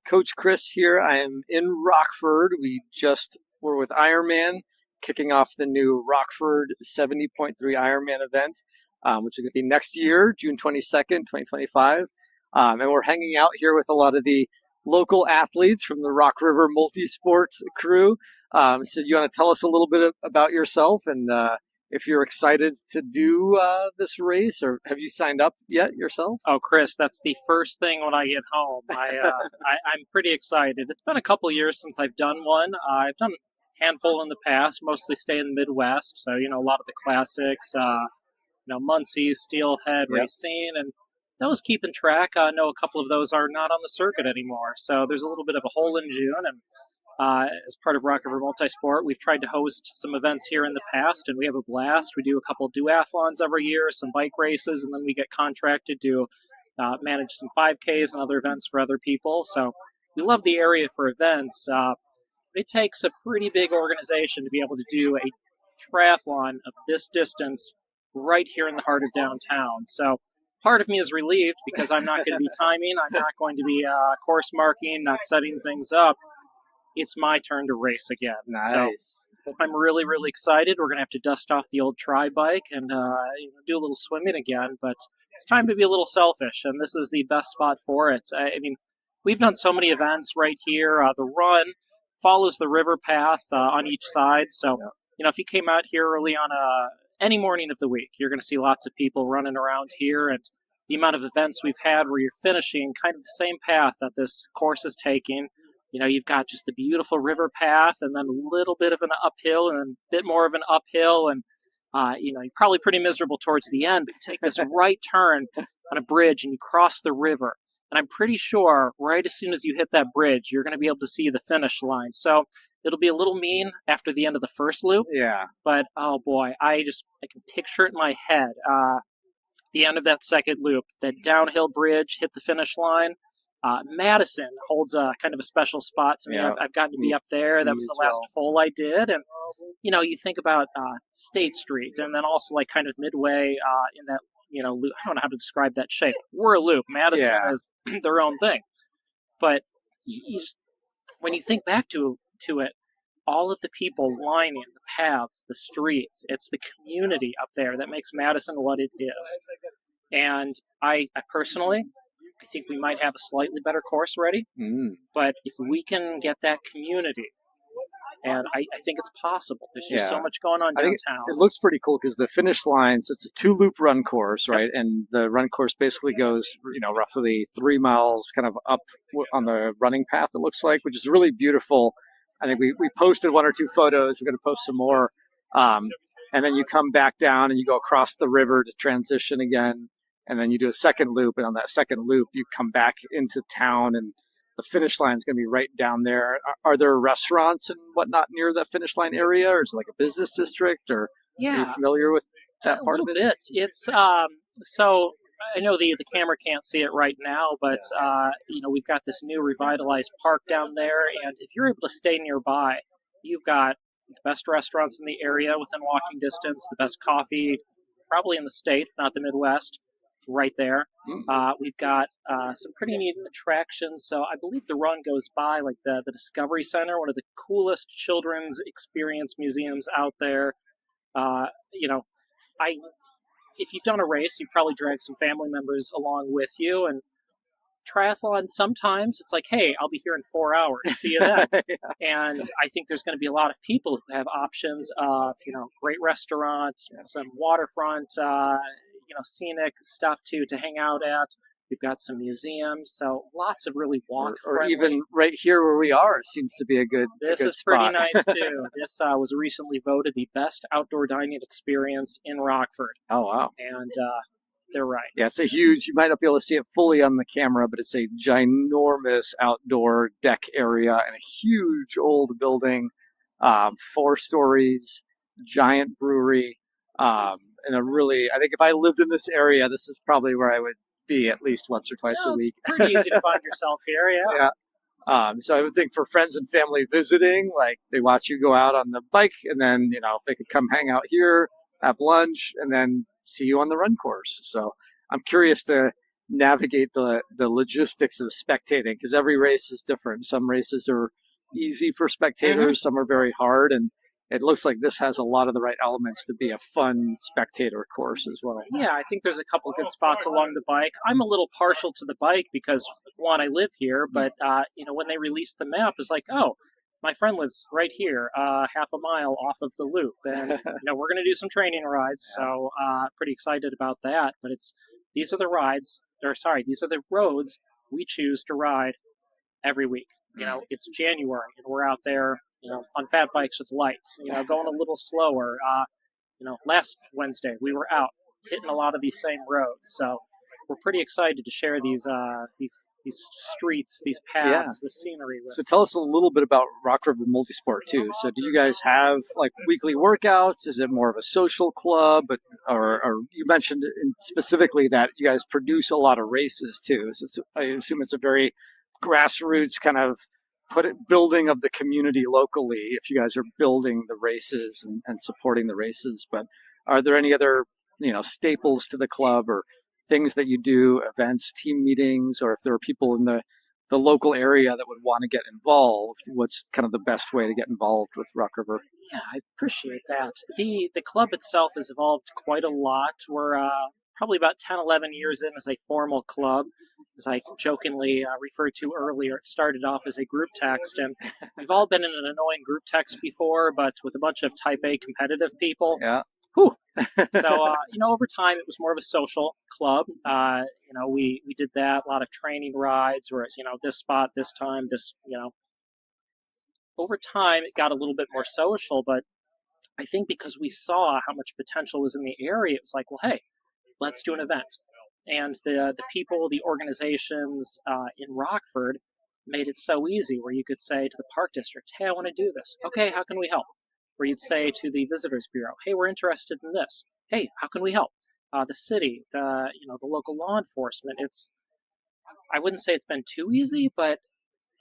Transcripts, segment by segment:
Coach Chris here. I am in Rockford. We're with IRONMAN, kicking off the new Rockford 70.3 IRONMAN event, which is going to be next year, June 22nd, 2025. And we're hanging out here with a lot of the local athletes from the Rock River Multisport crew. So you want to tell us a little bit about yourself and if you're excited to do this race, or have you signed up yet yourself? Oh, Chris, that's the first thing when I get home. I'm pretty excited. It's been a couple years since I've done one. I've done a handful in the past, mostly stay in the Midwest. So, a lot of the classics, Muncie, Steelhead, Racine, and those keeping track. I know a couple of those are not on the circuit anymore. So there's a little bit of a hole in June. And as part of Rock River Multisport, we've tried to host some events here in the past, and we have a blast. We do a couple duathlons every year, some bike races, and then we get contracted to manage some 5Ks and other events for other people. So we love the area for events. It takes a pretty big organization to be able to do a triathlon of this distance right here in the heart of downtown. So part of me is relieved because I'm not going to be timing. I'm not going to be course marking, not setting things up. It's my turn to race again. Nice. So I'm really, really excited. We're going to have to dust off the old tri-bike and do a little swimming again. But it's time to be a little selfish, and this is the best spot for it. I mean, we've done so many events right here. The run follows the river path on each side. So, if you came out here early on any morning of the week, you're going to see lots of people running around here. And the amount of events we've had where you're finishing kind of the same path that this course is taking. You've got just the beautiful river path and then a little bit of an uphill and a bit more of an uphill. And, you're probably pretty miserable towards the end, but you take this right turn on a bridge and you cross the river. And I'm pretty sure right as soon as you hit that bridge, you're going to be able to see the finish line. So it'll be a little mean after the end of the first loop. Yeah. But, oh boy, I can picture it in my head. The end of that second loop, that downhill bridge, hit the finish line. Madison holds a kind of a special spot to me. Yeah. I've gotten to be up there. That was the last full I did. And, you think about State Street and then also like kind of midway in that, loop. I don't know how to describe that shape. We're a loop. Madison is their own thing. But when you think back to it, all of the people lining the paths, the streets, it's the community up there that makes Madison what it is. And I personally, I think we might have a slightly better course ready, but if we can get that community, and I think it's possible. There's just so much going on downtown. It looks pretty cool because the finish line, so it's a 2-loop run course, right? And the run course basically goes, roughly 3 miles kind of up on the running path, it looks like, which is really beautiful. I think we posted 1 or 2 photos. We're going to post some more. And then you come back down and you go across the river to transition again. And then you do a second loop, and on that second loop, you come back into town, and the finish line is going to be right down there. Are there restaurants and whatnot near that finish line area, or is it like a business district, or are you familiar with that part of it? A little bit. It's so I know the camera can't see it right now, but we've got this new revitalized park down there, and if you're able to stay nearby, you've got the best restaurants in the area within walking distance, the best coffee probably in the state, if not the Midwest. Right there. We've got some pretty neat attractions. So I believe the run goes by like the Discovery Center, one of the coolest children's experience museums out there. If you've done a race, you've probably dragged some family members along with you. And triathlon, sometimes it's like, hey, I'll be here in 4 hours. See you then. And I think there's going to be a lot of people who have options of, great restaurants, some waterfront, scenic stuff to hang out at. We've got some museums, so lots of really walk-friendly. Or even right here where we are seems to be a good This is spot. Pretty nice, too. This was recently voted the best outdoor dining experience in Rockford. Oh, wow. And they're right. Yeah, it's a huge, you might not be able to see it fully on the camera, but it's a ginormous outdoor deck area and a huge old building, 4 stories, giant brewery. And I think if I lived in this area, this is probably where I would be at least once or twice a week. It's pretty easy to find yourself here, So I would think for friends and family visiting, like they watch you go out on the bike and then, they could come hang out here, have lunch, and then see you on the run course. So I'm curious to navigate the logistics of spectating, because every race is different. Some races are easy for Hmm. spectators, some are very hard, and it looks like this has a lot of the right elements to be a fun spectator course as well. Yeah, I think there's a couple good spots along the bike. I'm a little partial to the bike because one, I live here, but when they released the map, it's like, oh, my friend lives right here, half a mile off of the loop, and we're going to do some training rides. So pretty excited about that. But these are the rides, or sorry, these are the roads we choose to ride every week. It's January, and we're out there, on fat bikes with lights, going a little slower. Last Wednesday we were out hitting a lot of these same roads, so we're pretty excited to share these streets, these Yeah. paths, the scenery with. So tell us a little bit about Rock River Multisport too. So do you guys have like weekly workouts? Is it more of a social club? But or you mentioned specifically that you guys produce a lot of races too. So I assume it's a very grassroots kind of building of the community locally. If you guys are building the races and supporting the races, but are there any other staples to the club or things that you do, events, team meetings, or if there are people in the local area that would want to get involved, what's kind of the best way to get involved with Rock River? Yeah, I appreciate that. The club itself has evolved quite a lot. We're probably about 10, 11 years in as a formal club. As I jokingly referred to earlier, it started off as a group text, and we've all been in an annoying group text before, but with a bunch of type A competitive people. Yeah. Whew. So, over time, it was more of a social club. We did that, a lot of training rides, whereas, this spot, this time, over time, it got a little bit more social, but I think because we saw how much potential was in the area, it was like, well, hey, let's do an event. And the people, the organizations in Rockford made it so easy where you could say to the park district, hey, I want to do this. Okay, how can we help? Where you'd say to the visitors bureau, hey, we're interested in this. Hey, how can we help? The city, the local law enforcement. I wouldn't say it's been too easy, but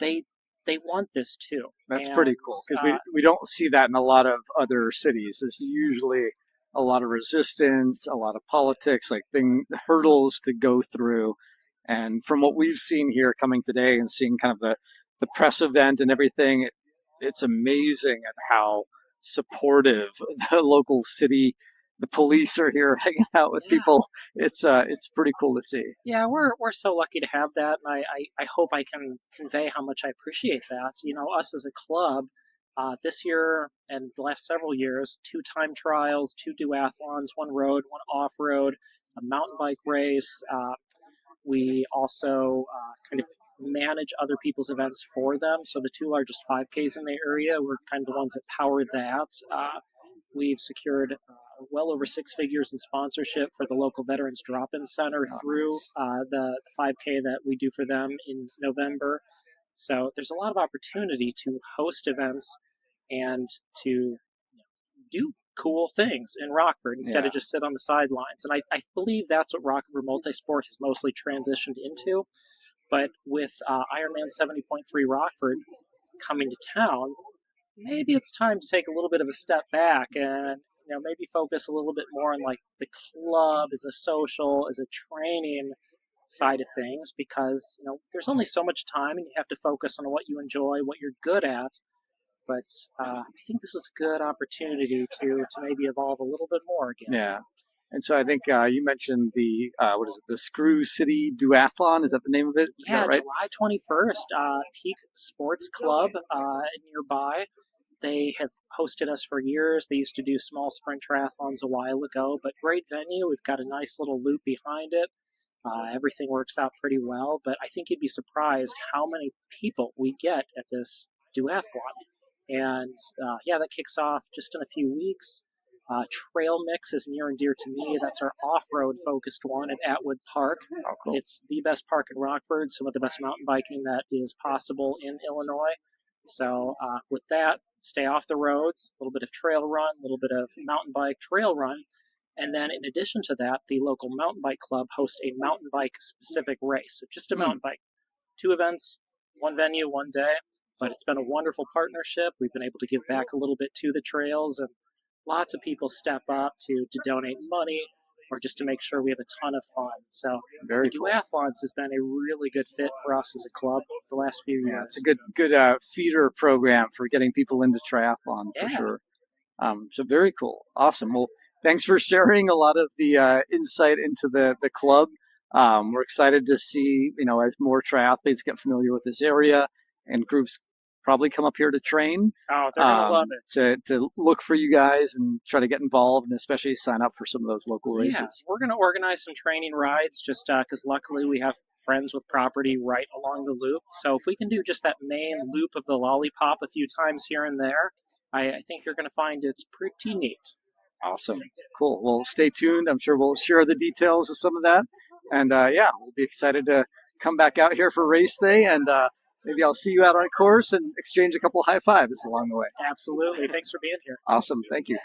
they they want this too. That's And pretty cool because we don't see that in a lot of other cities. It's usually a lot of resistance, a lot of politics, like hurdles to go through. And from what we've seen here coming today and seeing kind of the press event and everything, it's amazing at how supportive the local city, the police are here hanging out with yeah, people. It's pretty cool to see. yeah, we're so lucky to have that, and I hope I can convey how much I appreciate that. Us as a club, this year and the last several years, 2 time trials, 2 duathlons, one road, one off road, a mountain bike race. We also kind of manage other people's events for them. So the 2 largest 5Ks in the area, we're kind of the ones that power that. We've secured well over 6 figures in sponsorship for the local Veterans Drop-In Center through the 5K that we do for them in November. So there's a lot of opportunity to host events and to do cool things in Rockford instead of just sit on the sidelines. And I believe that's what Rock River Multisport has mostly transitioned into. But with Ironman 70.3 Rockford coming to town, maybe it's time to take a little bit of a step back and maybe focus a little bit more on like the club as a social, as a training side of things, because there's only so much time and you have to focus on what you enjoy, what you're good at. But I think this is a good opportunity to maybe evolve a little bit more again. Yeah. And so I think you mentioned the what is it, the Screw City Duathlon? Is that the name of it? Yeah, right? July 21st, Peak Sports Club nearby. They have hosted us for years. They used to do small sprint triathlons a while ago, but great venue. We've got a nice little loop behind it. Everything works out pretty well, but I think you'd be surprised how many people we get at this duathlon. And that kicks off just in a few weeks. Trail Mix is near and dear to me. That's our off-road focused one at Atwood Park. Oh, cool. It's the best park in Rockford, some of the best mountain biking that is possible in Illinois. So with that, stay off the roads, a little bit of trail run, a little bit of mountain bike trail run. And then in addition to that, the local mountain bike club hosts a mountain bike specific race. So just a mountain bike. 2 events, 1 venue, 1 day. But it's been a wonderful partnership. We've been able to give back a little bit to the trails, and lots of people step up to donate money or just to make sure we have a ton of fun. So Very the cool. duathlons has been a really good fit for us as a club the last few Yeah, years. it's a good feeder program for getting people into triathlon for Yeah. sure. So very cool. Awesome. Well, thanks for sharing a lot of the insight into the club. We're excited to see, as more triathletes get familiar with this area and groups probably come up here to train, Oh, they're going to love it. to look for you guys and try to get involved and especially sign up for some of those local Yeah, races. we're going to organize some training rides just because luckily we have friends with property right along the loop. So if we can do just that main loop of the lollipop a few times here and there, I think you're going to find it's pretty neat. Awesome. Cool. Well, stay tuned. I'm sure we'll share the details of some of that. And yeah, we'll be excited to come back out here for race day. And maybe I'll see you out on course and exchange a couple high fives along the way. Absolutely. Thanks for being here. Awesome. Thank you.